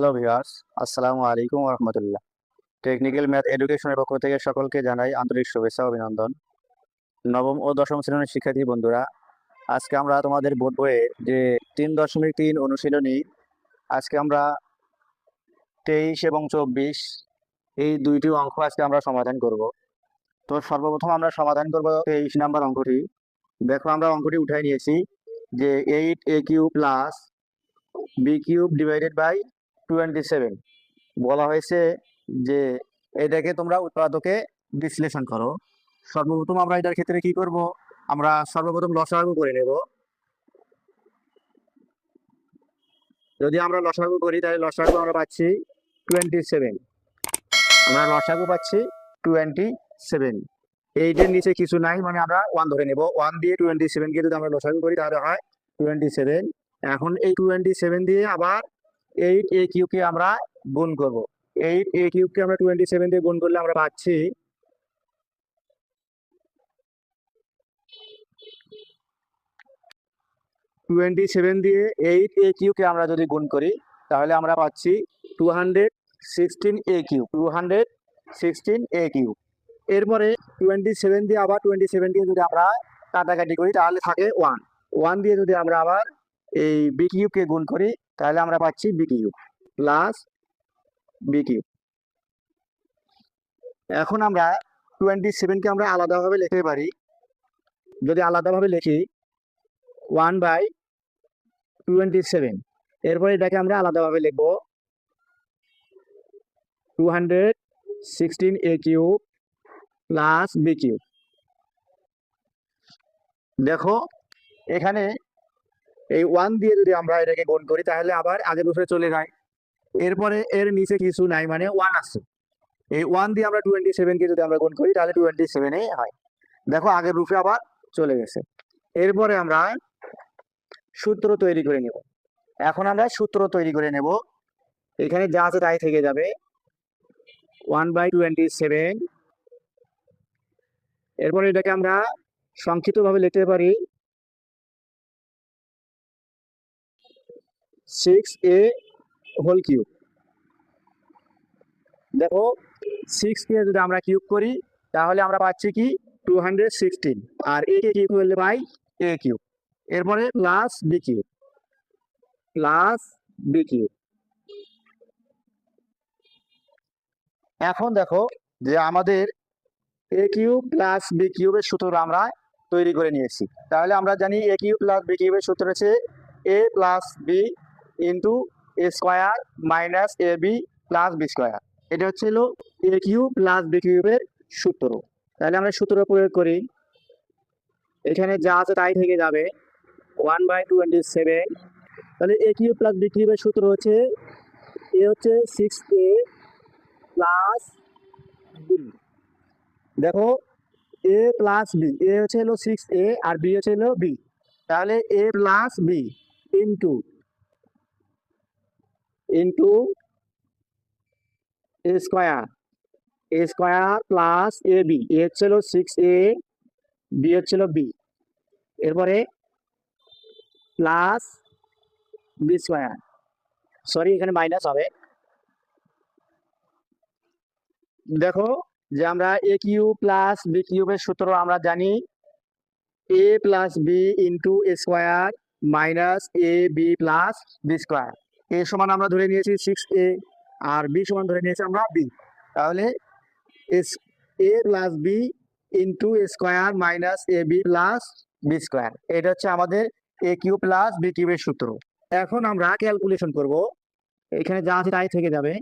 Hello viewers, আসসালামু আলাইকুম ওয়া রাহমাতুল্লাহ। টেকনিক্যাল ম্যাথ এডুকেশনের পক্ষ থেকে সকলকে জানাই আন্তরিক শুভেচ্ছা ও অভিনন্দন। নবম ও দশম শ্রেণীর শিক্ষার্থী বন্ধুরা, আজকে আমরা তোমাদের বোর্ড বইয়ে যে 3.3 অনুশীলনী, আজকে আমরা 23 এবং 24 এই দুইটি অঙ্ক আজকে আমরা সমাধান করব। তো সর্বপ্রথম আমরা সমাধান করব 23 নাম্বার অঙ্কটি। দেখো আমরা অঙ্কটি উঠাই নিয়েছি যে 8a³ plus b³ divided by 27 বলা হয়েছে যে এটাকে তোমরা উৎপাদকে বিশ্লেষণ করো। সর্বপ্রথম আমরা এটার ক্ষেত্রে কি করব, আমরা সর্বপ্রথম লসাগু করে নেব। যদি আমরা লসাগু করি তাহলে লসাগু আমরা পাচ্ছি 27, আমরা লসাগু পাচ্ছি 27। এইটার নিচে কিছু নাই, মানে আমরা 1 ধরে নেব। 1 দিয়ে 27কে যদি আমরা লসাগু করি তাহলে হয় 27। এখন এই 27 দিয়ে আবার 8a³ কে আমরা গুণ করব। 8a³ কে আমরা 27 দিয়ে গুণ করলে আমরা পাচ্ছি 27 দিয়ে 8a³ কে আমরা যদি গুণ করি তাহলে আমরা পাচ্ছি 216a³। 216a³। এরপরে 27 দিয়ে আবার 27 দিয়ে যদি আমরা কাটাকাটি করি তাহলে থাকে 1। 1 দিয়ে যদি আমরা আবার এই b³ কে গুণ করি তাহলে আমরা পাচ্ছি b³ প্লাস b³। এখন আমরা 27 কে আমরা আলাদাভাবে লিখতে পারি। যদি আলাদাভাবে লিখি 1/27, এরপরে এটাকে আমরা আলাদাভাবে লিখব 216a³ প্লাস b³। দেখো এখানে এই 1 দিয়ে যদি আমরা এটাকে গুণ করি তাহলে আবার আগের রূপে চলে যায়। এরপরে এর নিচে কিছু নাই, মানে 1 আছে। এই 1 দিয়ে আমরা 27 কে যদি আমরা গুণ করি তাহলে 27 হয়। দেখো আগের রূপে আবার চলে গেছে। এরপরে আমরা সূত্র তৈরি করে নেব। এখন আমরা সূত্র তৈরি করে নেব। এখানে যা আছে তাই থেকে যাবে। 1/27, এরপরে এটাকে আমরা সংক্ষিপ্তভাবে লিখতে পারি 6a³ দেখো 6 কে যদি আমরা কিউব করি তাহলে আমরা পাচ্ছি কি 216, আর a কে কিউব করলে পাই a³। এরপরে প্লাস b³ প্লাস b³। এখন দেখো যে আমাদের a³ প্লাস b³ এর সূত্র আমরা তৈরি করে নিয়েছি। তাহলে আমরা জানি a³ প্লাস b³ এর সূত্র হচ্ছে a plus b into a square minus ab plus b square. এটা হচ্ছে হলো a³ প্লাস b³ এর সূত্র। তাহলে আমরা সূত্র প্রয়োগ করি, এখানে যা আছে তাই থেকে যাবে 1/27। তাহলে a³ প্লাস b³ এর সূত্র হচ্ছে এ হচ্ছে 6a প্লাস b। দেখো a প্লাস b, এ হচ্ছে হলো 6a আর b হচ্ছে হলো b। তাহলে a plus b into into a square plus A B. A হচ্ছে হলো 6a, b হচ্ছে হলো b, এরপরে প্লাস b স্কোয়ার, সরি এখানে মাইনাস হবে। দেখো যে আমরা a³ প্লাস b³ এর সূত্র আমরা জানি a plus b into a square minus A B plus B square. a সমান আমরা ধরে নিয়েছি 6a আর b সমান ধরে নিয়েছি আমরা b। তাহলে a plus b into a square minus A B plus B square, এটা হচ্ছে আমাদের a³ প্লাস b³ এর সূত্র। এখন আমরা ক্যালকুলেশন করব, এখানে যা আছে তাই থেকে যাবে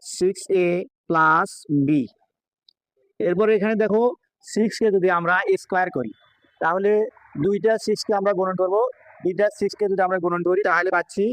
6a প্লাস b। এরপরে এখানে দেখো 6 কে যদি আমরা স্কোয়ার করি তাহলে দুইটা 6 কে আমরা গুণন করব। দুইটা 6 কে যদি আমরা গুণন করি তাহলে পাচ্ছি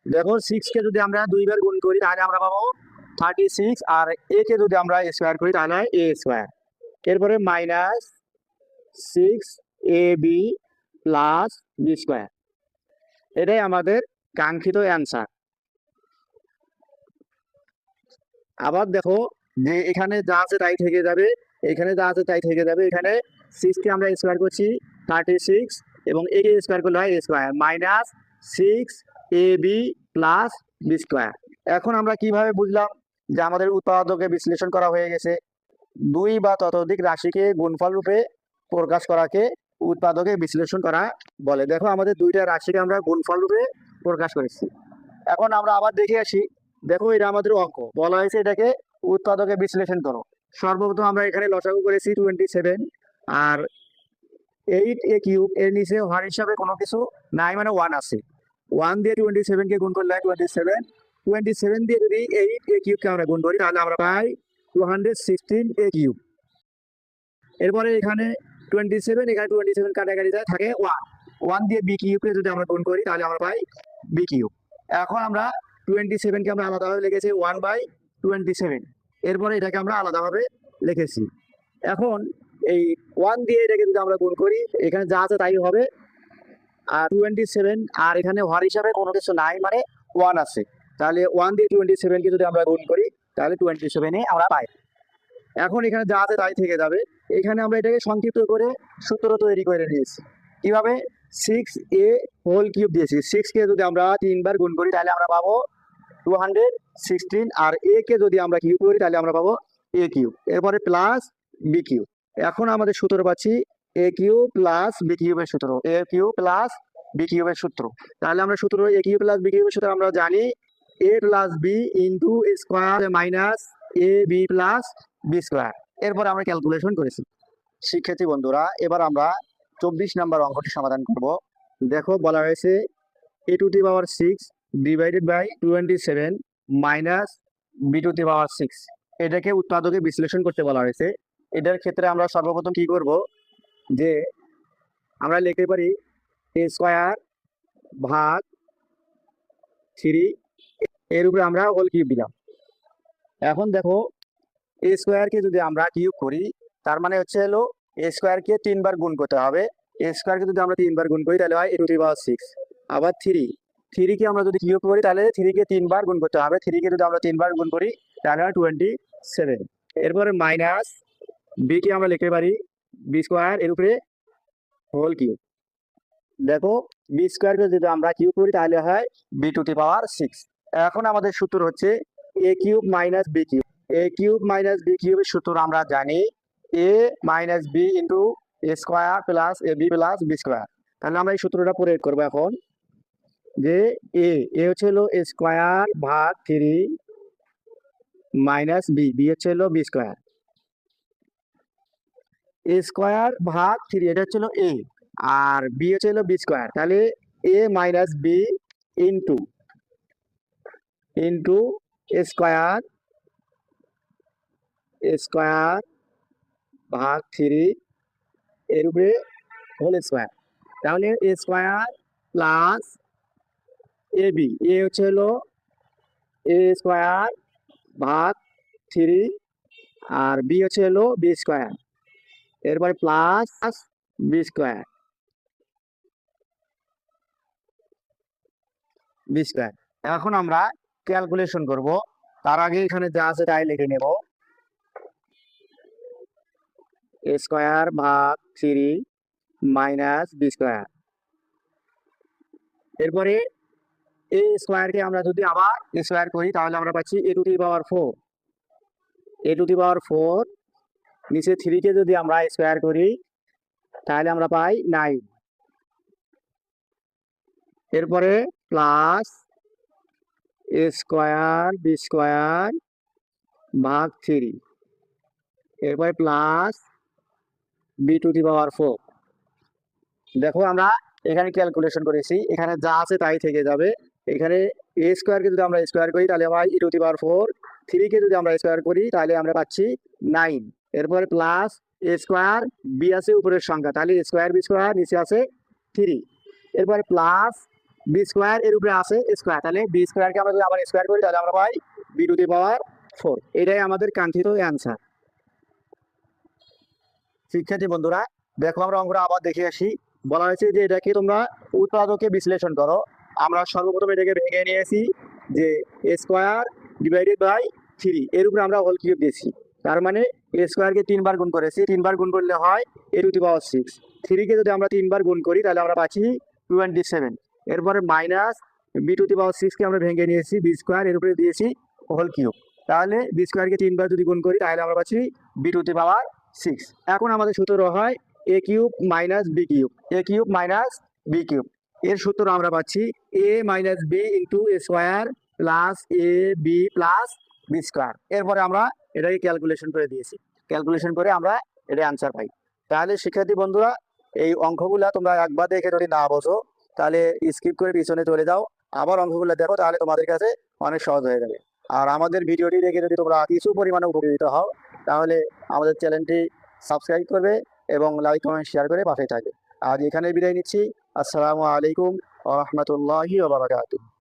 দেখো 6 কে যদি আমরা দুইবার গুণ করি তাহলে আমরা পাবো 36, আর a কে যদি আমরা স্কোয়ার করি তাহলে a স্কোয়ার। এরপরে minus 6ab plus B square, এটাই আমাদের কাঙ্ক্ষিত অ্যান্সার। আবার দেখো যে এখানে যা আছে তাই থেকে যাবে, এখানে যা আছে তাই থেকে যাবে। এখানে 6কে আমরা স্কোয়ার করছি 36 এবং এ কে স্কোয়ার করলে হয় A square minus 6ab plus B square. এখন আমরা কিভাবে বুঝলাম যে আমাদের উৎপাদকে বিশ্লেষণ করা হয়ে গেছে? দুই বা ততোধিক রাশিকে গুণফল রূপে প্রকাশ করাকে উৎপাদকে বিশ্লেষণ করা বলে। দেখো আমাদের দুইটা রাশিকে আমরা গুণফল রূপে প্রকাশ করেছি। এখন আমরা আবার দেখে আসি। দেখো এটা আমাদের অঙ্ক, বলা হয়েছে এটাকে উৎপাদকে বিশ্লেষণ করো। সর্বপ্রথম আমরা এখানে লসাগু করেছি 27 আর 8a³ এর নিচে হর হিসাবে কোনো কিছু নাই, মানে 1 আছে। 1 দিয়ে 27কে গুণ করলে 27 দিয়ে যদি 8a³ আমরা গুণ করি তাহলে আমরা পাই 216a³। এরপরে এখানে 27 এখানে 27 কাটাকাটি যায়, থাকে 1 দিয়ে b³ যদি আমরা গুণ করি তাহলে আমরা পাই b³। এখন আমরা 27কে আমরা আলাদাভাবে লিখেছি 1/27। এরপরে এটাকে আমরা আলাদাভাবে লিখেছি। এখন এই 1 দিয়ে এটাকে যদি আমরা গুণ করি এখানে যা আছে তাই হবে, আর 27 আর এখানে হর হিসাবে কোনো কিছু নাই, মানে 1 আছে। তাহলে 1 দিয়ে 27কে যদি আমরা গুণ করি তাহলে 27 আমরা পাই। এখন এখানে যা আছে তাই থেকে যাবে। এখানে আমরা এটাকে সংক্ষিপ্ত করে সূত্র তৈরি করে নিয়েছি। কিভাবে? 6a³ দিয়েছি। 6কে যদি আমরা 3 বার গুণ করি তাহলে আমরা পাবো 216, আর a কে যদি আমরা কিউব করি তাহলে আমরা পাবো a³। এরপরে প্লাস b³। এখন আমাদের সূত্র পাচ্ছি a³ প্লাস b³ এর সূত্র, a³ প্লাস b³ এর সূত্র। তাহলে আমরা সূত্র a³ প্লাস b³ এর সূত্র আমরা জানি a plus b into square minus ab plus B square. এরপর আমরা ক্যালকুলেশন করেছি। শিক্ষার্থী বন্ধুরা, এবার আমরা 24 নম্বর অঙ্কটি সমাধান করব। দেখো বলা হয়েছে a⁶ divided by 27 minus b⁶ এটাকে উৎপাদকে বিশ্লেষণ করতে বলা হয়েছে। এটার ক্ষেত্রে আমরা সর্বপ্রথম কি করব, যে আমরা লিখতে পারি a স্কোয়ার ভাগ 3 এর উপরে আমরা হোল কিউব দিলাম। এখন দেখো a স্কোয়ারকে যদি আমরা কিউব করি তার মানে হচ্ছে হলো a স্কোয়ারকে 3 বার গুণ করতে হবে। a স্কোয়ারকে যদি আমরা 3 বার গুণ করি তাহলে হয় a⁶। আবার 3কে আমরা যদি কিউব করি তাহলে 3কে 3 বার গুণ করতে হবে। 3কে যদি আমরা 3 বার গুণ করি তাহলে হয় 27। এরপরে মাইনাস b-কে আমরা লিখতে পারি বি স্কোয়ার এর উপরে হোল কিউব। দেখো বি স্কোয়ারকে যদি আমরা কিউব করি তাহলে হয় b⁶। এখন আমাদের সূত্র হচ্ছে a³ minus b³ a³ minus b³ এর সূত্র আমরা জানি a minus b into a square plus ab plus B square. তাহলে আমরা এই সূত্রটা প্রয়োগ করবো এখন, যে এ হচ্ছে হলো a স্কোয়ার ভাগ 3 মাইনাস বি হচ্ছে হলো বি স্কোয়ার। a স্কোয়ার ভাগ 3 এটা হচ্ছে হলো a, আর বি হচ্ছে হলো বি স্কোয়ার। তাহলে a minus B into a square ভাগ 3 এর উপরে হোল স্কোয়ার। তাহলে a স্কোয়ার প্লাস ab, এ হচ্ছে হলো a স্কোয়ার ভাগ 3 আর বি হচ্ছে হলো বি স্কোয়ার। এরপরে প্লাস বি স্কোয়ার এখন আমরা ক্যালকুলেশন করব। তার আগে এখানে যা আছে তাই লিখে নেব, a স্কোয়ার ভাগ 3 মাইনাস বি স্কোয়ার। এরপরে a স্কোয়ারকে আমরা যদি আবার স্কোয়ার করি তাহলে আমরা পাচ্ছি a⁴ নিচে 3কে যদি আমরা স্কোয়ার করি তাহলে আমরা পাই 9। এরপরে plus a square B square ভাগ 3, এরপরে প্লাস b⁴। দেখো আমরা এখানে ক্যালকুলেশন করেছি, এখানে যা আছে তাই থেকে যাবে। এখানে a স্কোয়ারকে যদি আমরা স্কোয়ার করি তাহলে হয় e⁴, 3কে যদি আমরা স্কোয়ার করি তাহলে আমরা পাচ্ছি 9। এরপরে প্লাস a স্কোয়ার বি আছে উপরের সংখ্যা, তাহলে স্কোয়ার বি স্কোয়ার নিচে আছে 3। এরপরে প্লাস বি স্কোয়ার এর উপরে আছে স্কোয়ার, তাহলে বি স্কোয়ারকে আমরা যদি আবার স্কোয়ার করি তাহলে আমরা পাই b⁴। এটাই আমাদের কাঙ্ক্ষিত অ্যান্সার। শিক্ষার্থী বন্ধুরা, দেখো আমরা অঙ্কটা আবার দেখে আসি। বলা হয়েছে যে এটাকে তোমরা উৎপাদকে বিশ্লেষণ করো। আমরা সর্বপ্রথম এটাকে ভেঙে নিয়েছি যে a স্কোয়ার ডিভাইডেড বাই 3 এর উপরে আমরা হোল কিউব দিয়েছি। তার মানে এ স্কোয়ারকে 3 বার গুণ করেছি, 3 বার গুণ করলে হয় a⁶। 3কে যদি আমরা 3 বার গুণ করি তাহলে আমরা পাচ্ছি 27। এরপরে মাইনাস b⁶কে আমরা ভেঙে নিয়েছি b² এর উপরে দিয়েছি হোল কিউব। তাহলে b² কে 3 বার যদি গুণ করি তাহলে আমরা পাচ্ছি b⁶। এখন আমাদের সূত্র হয় a³ - b³ a³ - b³ এর সূত্র আমরা পাচ্ছি a - b into a square plus ab plus b²। এরপরে আমরা এটাকে ক্যালকুলেশন করে দিয়েছি, ক্যালকুলেশন করে আমরা এটা অ্যান্সার পাই। তাহলে শিক্ষার্থী বন্ধুরা, এই অঙ্কগুলা তোমরা একবার দেখে যদি না বোঝো তাহলে স্কিপ করে পিছনে চলে যাও, আবার অঙ্কগুলো দেখো, তাহলে তোমাদের কাছে অনেক সহজ হয়ে যাবে। আর আমাদের ভিডিওটি দেখে যদি তোমরা কিছু পরিমাণে উপকৃত হও তাহলে আমাদের চ্যানেলটি সাবস্ক্রাইব করবে এবং লাইক কমেন্ট শেয়ার করে পাশে থাকবে। আজ এখানে বিদায় নিচ্ছি। আসসালামু আলাইকুম ওয়া রাহমাতুল্লাহি ওয়া বারাকাতুহু।